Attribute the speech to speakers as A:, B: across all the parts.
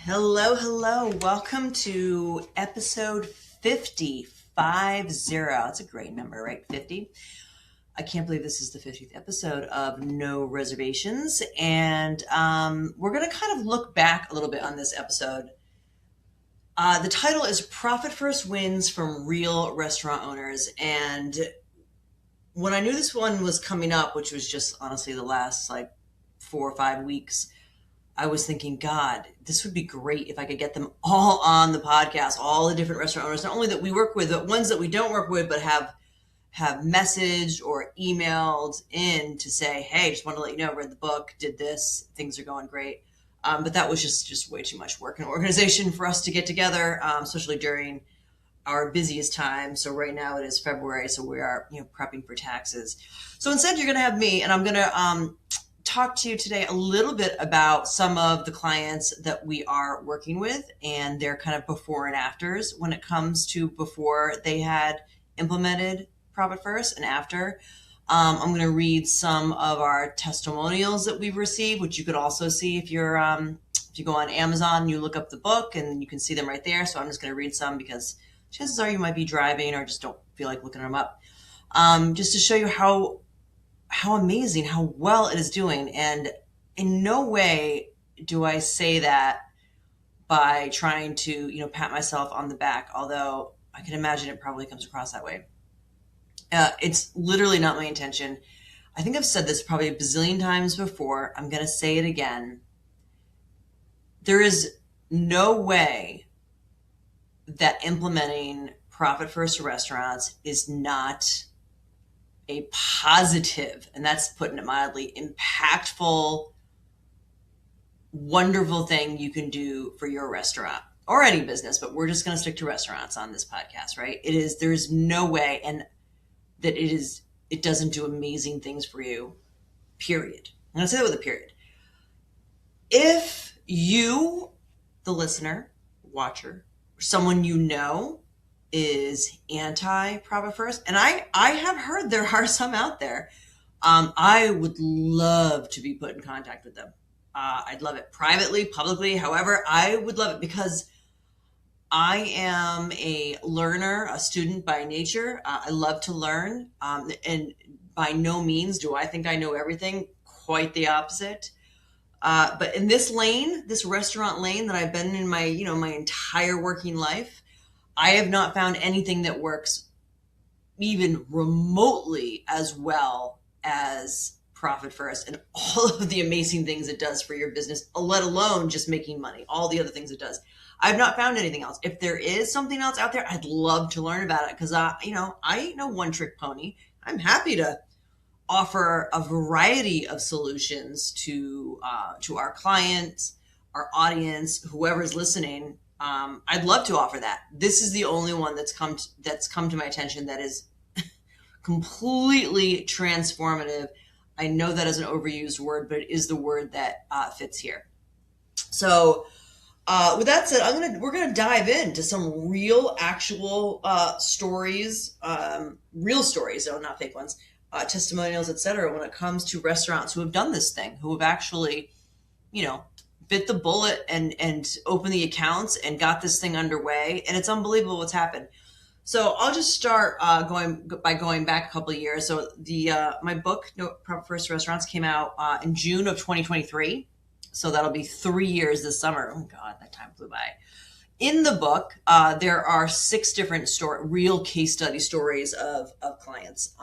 A: Hello, hello. Welcome to episode 50. That's a great number, right? 50. I can't believe this is the 50th episode of No Reservations. And we're going to kind of look back a little bit on this episode. The title is Profit First Wins from Real Restaurant Owners. And when I knew this one was coming up, which was just honestly the last 4 or 5 weeks, I was thinking, God, this would be great if I could get them all on the podcast, all the different restaurant owners, not only that we work with, but ones that we don't work with, but have messaged or emailed in to say, hey, just want to let you know, read the book, did this, things are going great. But that was just way too much work and organization for us to get together, especially during our busiest time. So right now it is February, so we are prepping for taxes. So instead, you're going to have me, and I'm going to talk to you today a little bit about some of the clients that we are working with and their kind of before and afters when it comes to before they had implemented Profit First and after. I'm going to read some of our testimonials that we've received, which you could also see if you're if you go on Amazon, you look up the book and you can see them right there. So I'm just going to read some because chances are you might be driving or just don't feel like looking them up, just to show you how amazing, how well it is doing. And in no way do I say that by trying to, pat myself on the back, although I can imagine it probably comes across that way. It's literally not my intention. I think I've said this probably a bazillion times before. I'm going to say it again. There is no way that implementing Profit First restaurants is not a positive, and that's putting it mildly, impactful, wonderful thing you can do for your restaurant or any business, but we're just going to stick to restaurants on this podcast, right? There's no way and that it doesn't do amazing things for you, period. I'm going to say that with a period. If you, the listener, watcher, or someone you know is anti-Profit First, and I have heard there are some out there, I would love to be put in contact with them. I'd love it privately, publicly, however, I would love it because I am a learner, a student by nature. I love to learn, and by no means do I think I know everything. Quite the opposite. But in this lane, this restaurant lane that I've been in my entire working life, I have not found anything that works even remotely as well as Profit First and all of the amazing things it does for your business, let alone just making money, all the other things it does. I've not found anything else. If there is something else out there, I'd love to learn about it because I ain't no one-trick pony. I'm happy to offer a variety of solutions to our clients, our audience, whoever's listening. I'd love to offer that. This is the only one that's come to my attention that is completely transformative. I know that is an overused word, but it is the word that fits here. So with that said, we're gonna dive into some real, actual stories, real stories, though not fake ones, testimonials, etc. When it comes to restaurants who have done this thing, who have actually, bit the bullet and opened the accounts and got this thing underway. And it's unbelievable what's happened. So I'll just start going back a couple of years. So my book, No Profit First Restaurants, came out in June of 2023. So that'll be 3 years this summer. Oh God, that time flew by. In the book, there are 6 different real case study stories of clients,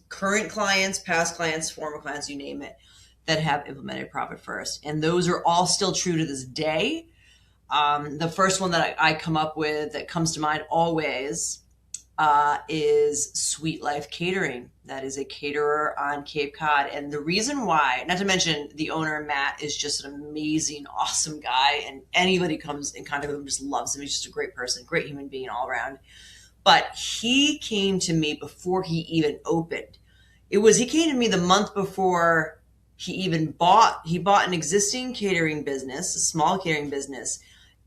A: current clients, past clients, former clients, you name it, that have implemented Profit First. And those are all still true to this day. The first one that I come up with that comes to mind always is Sweet Life Catering. That is a caterer on Cape Cod. And the reason why, not to mention the owner, Matt, is just an amazing, awesome guy. And anybody comes in contact with him just loves him. He's just a great person, great human being all around. But he came to me before he even opened. He came to me the month before he bought an existing catering business, a small catering business,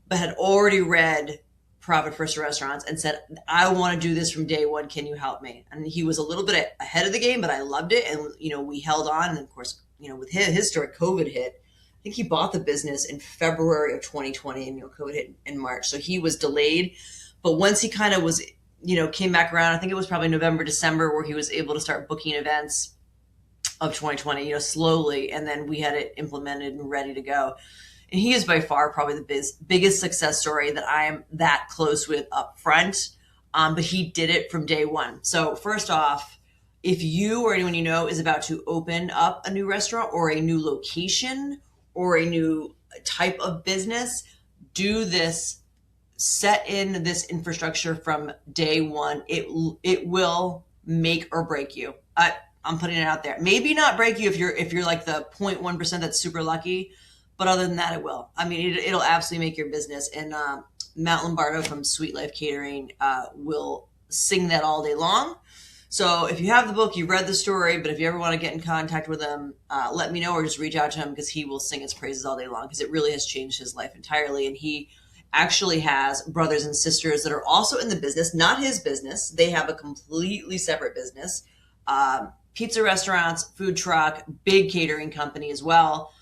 A: but had already read Profit First Restaurants and said, I want to do this from day one. Can you help me? And he was a little bit ahead of the game, but I loved it. And, we held on. And of course, with his story, COVID hit. think he bought the business in February of 2020, and COVID hit in March. So he was delayed. But once he kind of was, came back around, I think it was probably November, December, where he was able to start booking events of 2020, slowly. And then we had it implemented and ready to go. And he is by far probably the biggest success story that I am that close with up front. But he did it from day one. So first off, if you or anyone you know is about to open up a new restaurant or a new location or a new type of business, do this. Set in this infrastructure from day one. It will make or break you. I'm putting it out there. Maybe not break you if you're like the 0.1% that's super lucky, but other than that, it will. I mean, it'll absolutely make your business. And Matt Lombardo from Sweet Life Catering will sing that all day long. So if you have the book, you've read the story, but if you ever want to get in contact with him, let me know or just reach out to him, because he will sing its praises all day long, because it really has changed his life entirely. And he actually has brothers and sisters that are also in the business, not his business. They have a completely separate business, pizza restaurants, food truck, big catering company as well.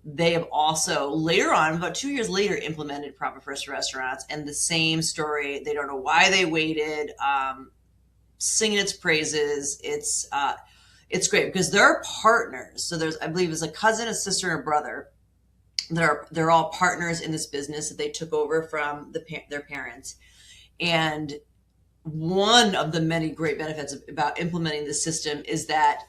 A: They have also later on, about 2 years later, implemented Profit First Restaurants, and the same story. They don't know why they waited, singing its praises. It's great because they're partners. So I believe there's a cousin, a sister, and a brother. They're all partners in this business that they took over from their parents. And one of the many great benefits about implementing this system is that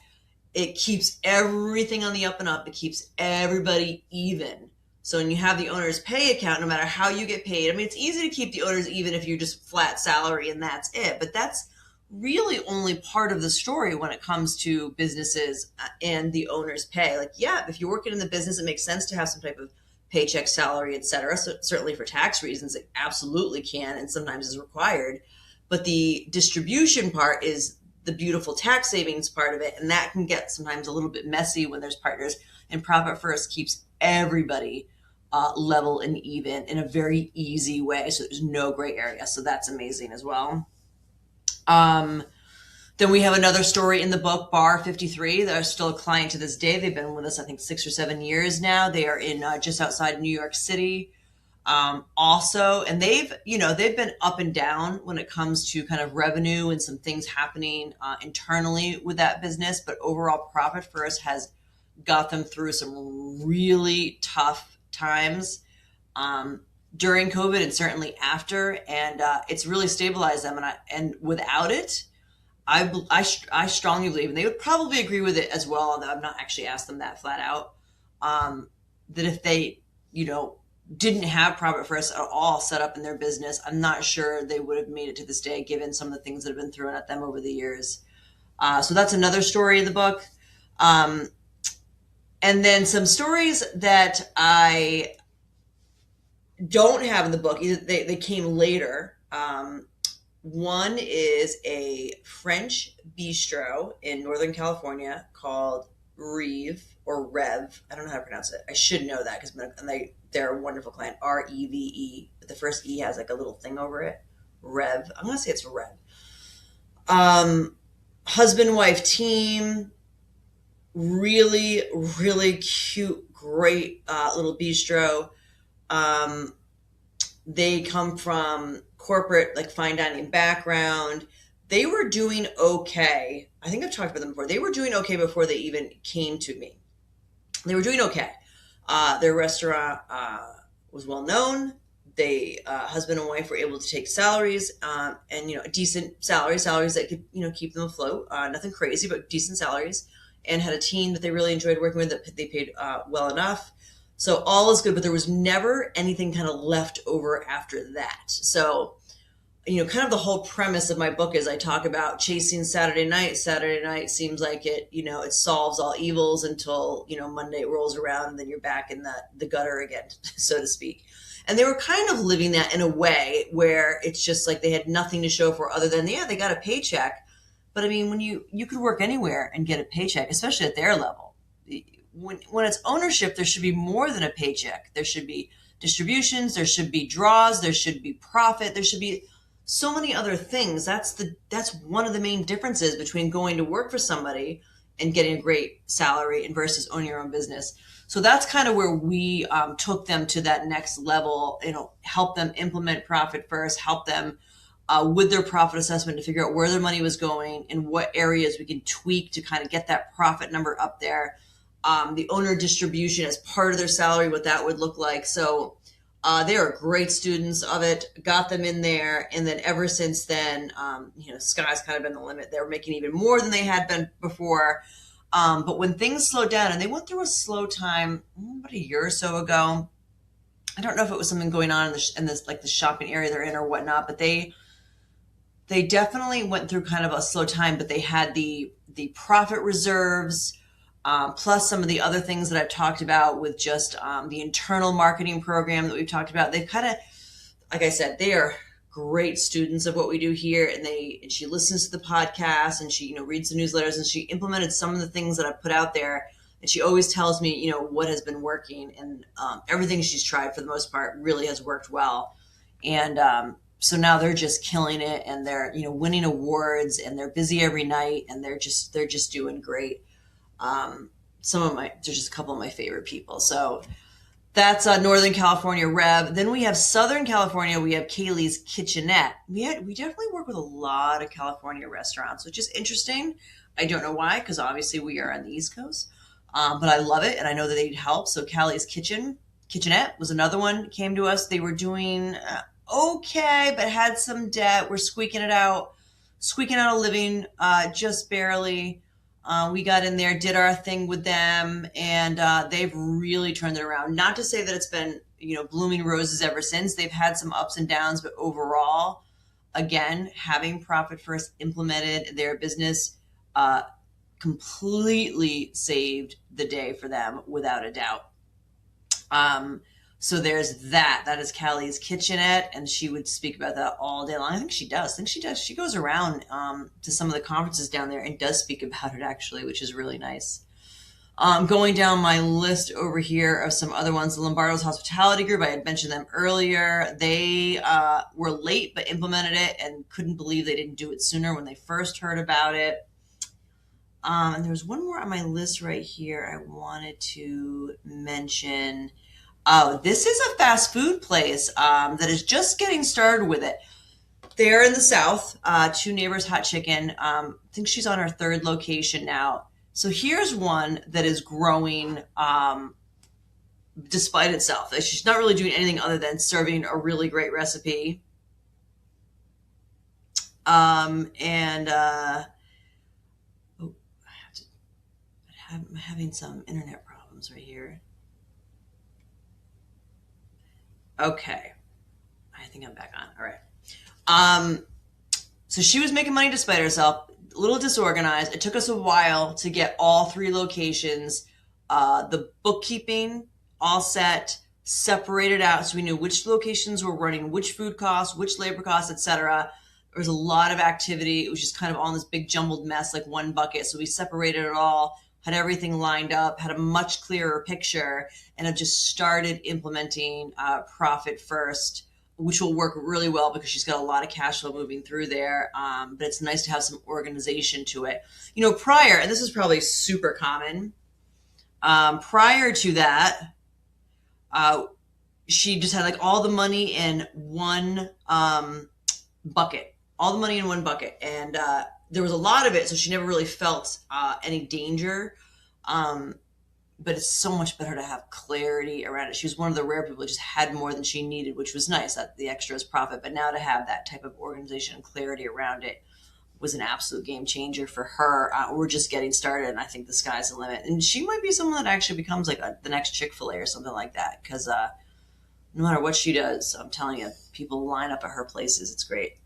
A: it keeps everything on the up and up. It keeps everybody even. So when you have the owner's pay account, no matter how you get paid, I mean, it's easy to keep the owners even if you're just flat salary and that's it. But that's really only part of the story when it comes to businesses and the owner's pay. Like, yeah, if you're working in the business, it makes sense to have some type of paycheck, salary, etc. So certainly for tax reasons, it absolutely can and sometimes is required. But the distribution part is the beautiful tax savings part of it. And that can get sometimes a little bit messy when there's partners. And Profit First keeps everybody level and even in a very easy way. So there's no gray area. So that's amazing as well. Then we have another story in the book, Bar 53. They're still a client to this day. They've been with us, I think, 6 or 7 years now. They are in just outside New York City. Also, and they've been up and down when it comes to kind of revenue and some things happening internally with that business. But overall, Profit First has got them through some really tough times during COVID and certainly after, and it's really stabilized them. And without it, I strongly believe, and they would probably agree with it as well, although I've not actually asked them that flat out, that if they, didn't have Profit First at all set up in their business, I'm not sure they would have made it to this day, given some of the things that have been thrown at them over the years. So that's another story in the book. And then some stories that I don't have in the book, either they came later. One is a French bistro in Northern California called Rev. I don't know how to pronounce it. I should know that because they're a wonderful client. Reve, but the first E has like a little thing over it. Rev. I'm going to say it's Rev. Husband, wife team. Really, really cute, great little bistro. They come from corporate, like fine dining background. They were doing okay. I think I've talked about them before. They were doing okay before they even came to me. They were doing okay. Their restaurant was well known. They, husband and wife, were able to take salaries, and decent salaries that could keep them afloat. Nothing crazy, but decent salaries, and had a team that they really enjoyed working with that they paid well enough. So all is good, but there was never anything kind of left over after that. So, kind of the whole premise of my book is I talk about chasing Saturday night. Saturday night seems like it solves all evils until, Monday rolls around and then you're back in the gutter again, so to speak. And they were kind of living that in a way where it's just like they had nothing to show for other than, they got a paycheck. But I mean, when you could work anywhere and get a paycheck, especially at their level. When it's ownership, there should be more than a paycheck. There should be distributions, there should be draws, there should be profit, there should be so many other things. That's one of the main differences between going to work for somebody and getting a great salary and versus owning your own business. So that's kind of where we took them to that next level, help them implement profit first, help them with their profit assessment to figure out where their money was going and what areas we can tweak to kind of get that profit number up there. The owner distribution as part of their salary, what that would look like. So they are great students of it, got them in there. And then ever since then, sky's kind of been the limit. They were making even more than they had been before. But when things slowed down, and they went through a slow time about a year or so ago, I don't know if it was something going on in this like the shopping area they're in or whatnot, but they definitely went through kind of a slow time, but they had the profit reserves, plus some of the other things that I've talked about with just the internal marketing program that we've talked about. They've kind of, like I said, they are great students of what we do here, and she listens to the podcast, and she reads the newsletters, and she implemented some of the things that I put out there, and she always tells me what has been working, and everything she's tried for the most part really has worked well. And so now they're just killing it, and they're winning awards, and they're busy every night, and they're just doing great. They're just a couple of my favorite people. So that's Northern California Rev. Then we have Southern California. We have Kaylee's Kitchenette. We definitely work with a lot of California restaurants, which is interesting. I don't know why, because obviously we are on the East Coast, but I love it, and I know that they need help. So Kaylee's Kitchenette was another one. Came to us. They were doing okay, but had some debt. We're squeaking out a living, just barely. We got in there, did our thing with them, and they've really turned it around. Not to say that it's been, blooming roses ever since. They've had some ups and downs, but overall, again, having Profit First implemented their business completely saved the day for them without a doubt. So there's that. That is Kaylee's Kitchenette, and she would speak about that all day long. I think she does. She goes around to some of the conferences down there and does speak about it, actually, which is really nice. Going down my list over here of some other ones, the Lombardo's Hospitality Group, I had mentioned them earlier. They were late but implemented it and couldn't believe they didn't do it sooner when they first heard about it. And there was one more on my list right here I wanted to mention. Oh, this is a fast food place that is just getting started with it. They're in the South, Two Neighbors Hot Chicken. I think she's on her third location now. So here's one that is growing despite itself. She's not really doing anything other than serving a really great recipe. I'm having some internet problems right here. Okay. I think I'm back on. All right. So she was making money despite herself, a little disorganized. It took us a while to get all three locations, the bookkeeping all set, separated out so we knew which locations were running which food costs, which labor costs, etc. There was a lot of activity. It was just kind of all in this big jumbled mess, like one bucket. So we separated it all, had everything lined up, had a much clearer picture, and have just started implementing Profit First, which will work really well because she's got a lot of cash flow moving through there. But it's nice to have some organization to it. Prior, and this is probably super common, prior to that, she just had like all the money in one bucket, and there was a lot of it, so she never really felt any danger. But it's so much better to have clarity around it. She was one of the rare people who just had more than she needed, which was nice, that the extra is profit. But now to have that type of organization and clarity around it was an absolute game changer for her. We're just getting started, and I think the sky's the limit. And she might be someone that actually becomes like the next Chick-fil-A or something like that, because no matter what she does, I'm telling you, people line up at her places. It's great.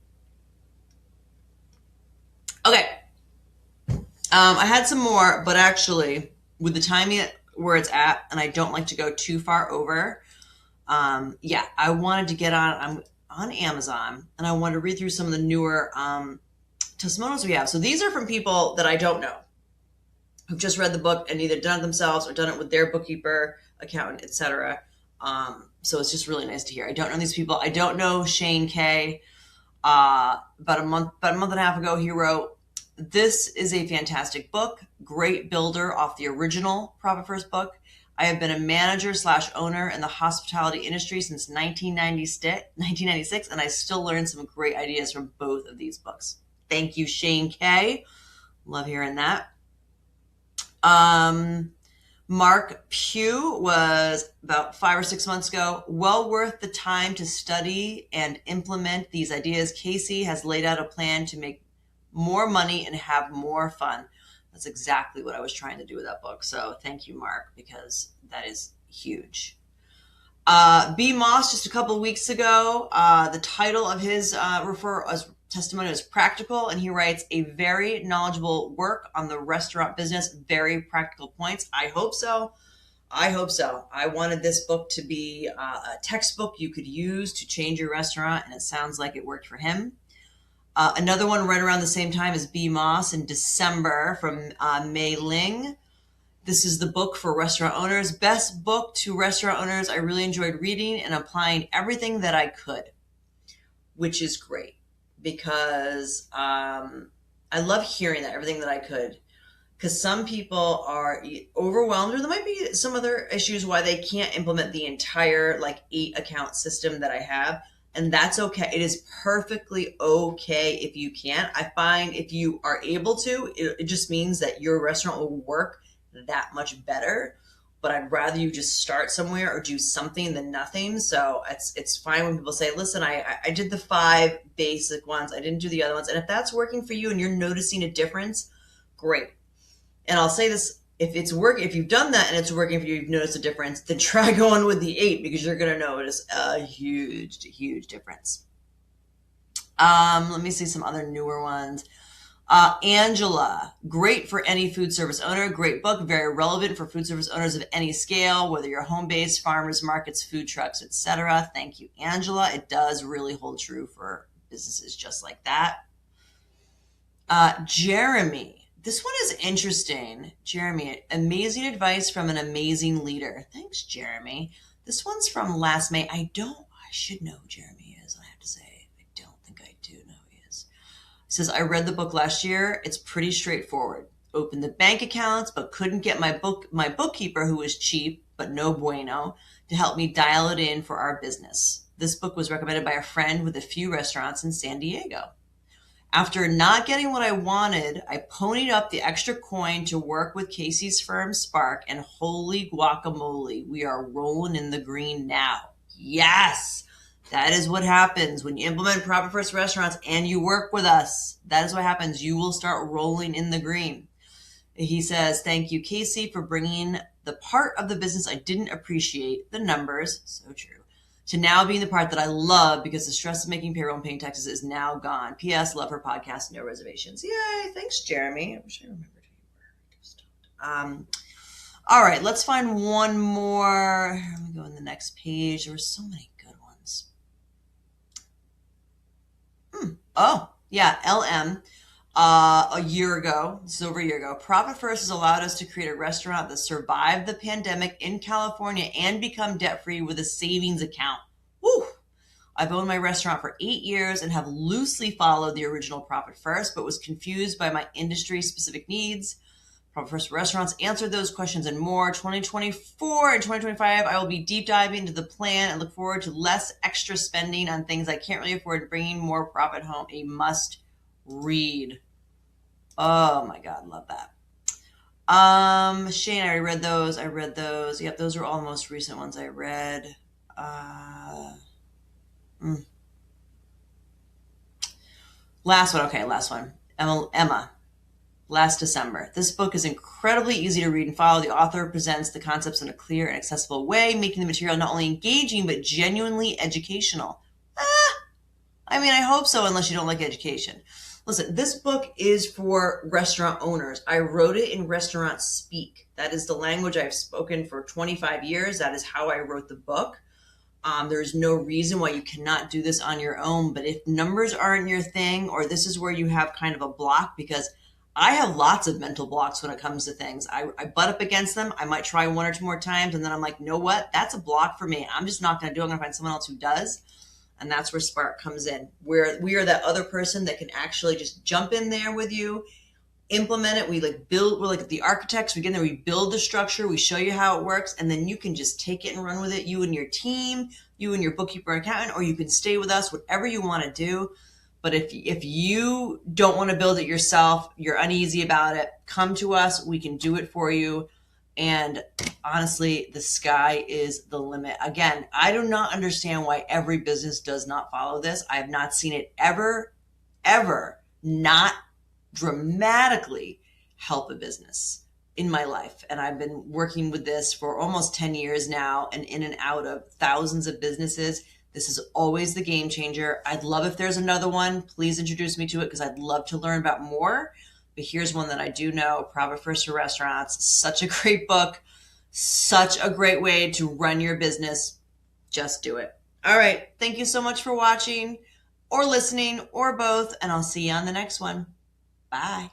A: Okay. I had some more, but actually, with the timing where it's at, and I don't like to go too far over, I wanted to get I'm on Amazon, and I wanted to read through some of the newer testimonials we have. So these are from people that I don't know, who've just read the book and either done it themselves or done it with their bookkeeper, accountant, etc. So it's just really nice to hear. I don't know these people. I don't know Shane K. About a month and a half ago, he wrote, This is a fantastic book, great builder off the original Profit First book. I have been a manager/owner in the hospitality industry since 1996, and I still learn some great ideas from both of these books. Thank you, Shane K. Love hearing that. Mark Pugh was about 5 or 6 months ago. Well worth the time to study and implement these ideas. Kasey has laid out a plan to make more money and have more fun. That's exactly what I was trying to do with that book. So thank you, Mark, because that is huge. B. Moss, just a couple of weeks ago, the title of his testimony is Practical, and he writes a very knowledgeable work on the restaurant business, very practical points. I hope so. I wanted this book to be a textbook you could use to change your restaurant, and it sounds like it worked for him. Another one right around the same time is B. Moss in December from Mei Ling. This is the book for restaurant owners. Best book to restaurant owners. I really enjoyed reading and applying everything that I could, which is great because I love hearing that, everything that I could. Because some people are overwhelmed, or there might be some other issues why they can't implement the entire 8 account system that I have. And that's okay. It is perfectly okay if you can't. I find if you are able to, it just means that your restaurant will work that much better. But I'd rather you just start somewhere or do something than nothing. So it's fine when people say, listen, I did the 5 basic ones. I didn't do the other ones. And if that's working for you and you're noticing a difference, great. And I'll say this, if you've done that and it's working for you, you've noticed a difference, then try going with the 8 because you're going to notice a huge difference. Let me see some other newer ones. Angela, great for any food service owner. Great book, very relevant for food service owners of any scale, whether you're home-based, farmers markets, food trucks, etc. Thank you, Angela. It does really hold true for businesses just like that. Jeremy. This one is interesting. Jeremy, amazing advice from an amazing leader. Thanks, Jeremy. This one's from last May. I should know who Jeremy is, I have to say. I don't think I do know who he is. He says, I read the book last year. It's pretty straightforward. Opened the bank accounts, but couldn't get my bookkeeper, who was cheap, but no bueno, to help me dial it in for our business. This book was recommended by a friend with a few restaurants in San Diego. After not getting what I wanted, I ponied up the extra coin to work with Kasey's firm, Spark, and holy guacamole, we are rolling in the green now. Yes, that is what happens when you implement Profit First Restaurants and you work with us. That is what happens. You will start rolling in the green. He says, thank you, Kasey, for bringing the part of the business I didn't appreciate, the numbers, so true, to now being the part that I love because the stress of making payroll and paying taxes is now gone. P.S. Love her podcast, No Reservations. Yay. Thanks, Jeremy. I wish I remembered who you were. All right. Let's find one more. Let me go on the next page. There were so many good ones. Oh, yeah. LM. A year ago, this is over a year ago, Profit First has allowed us to create a restaurant that survived the pandemic in California and become debt-free with a savings account. Woo! I've owned my restaurant for 8 years and have loosely followed the original Profit First, but was confused by my industry-specific needs. Profit First Restaurants answered those questions and more. 2024 and 2025, I will be deep diving into the plan and look forward to less extra spending on things I can't really afford and bringing more profit home. A must read. Oh my God, love that. Shane, I read those. Yep, those are all the most recent ones I read. Last one. Emma. Last December. This book is incredibly easy to read and follow. The author presents the concepts in a clear and accessible way, making the material not only engaging, but genuinely educational. I mean, I hope so, unless you don't like education. Listen, this book is for restaurant owners. I wrote it in restaurant speak. That is the language I've spoken for 25 years. That is how I wrote the book. There's no reason why you cannot do this on your own. But if numbers aren't your thing, or this is where you have kind of a block, because I have lots of mental blocks when it comes to things. I butt up against them. I might try 1 or 2 more times, and then I'm like, you know what? That's a block for me. I'm just not going to do it. I'm going to find someone else who does. And that's where Spark comes in, where we are that other person that can actually just jump in there with you implement it. We like build, we're like the architects. We get in there, we build the structure, we show you how it works, and then you can just take it and run with it. You and your team, you and your bookkeeper accountant, or you can stay with us, whatever you want to do. But if you don't want to build it yourself, you're uneasy about it, come to us. We can do it for you. And honestly, the sky is the limit. Again, I do not understand why every business does not follow this. I have not seen it ever not dramatically help a business in my life. And I've been working with this for almost 10 years now and in and out of thousands of businesses. This is always the game changer. I'd love if there's another one. Please introduce me to it because I'd love to learn about more. But here's one that I do know, Profit First for Restaurants. Such a great book, such a great way to run your business. Just do it. All right. Thank you so much for watching or listening or both, and I'll see you on the next one. Bye.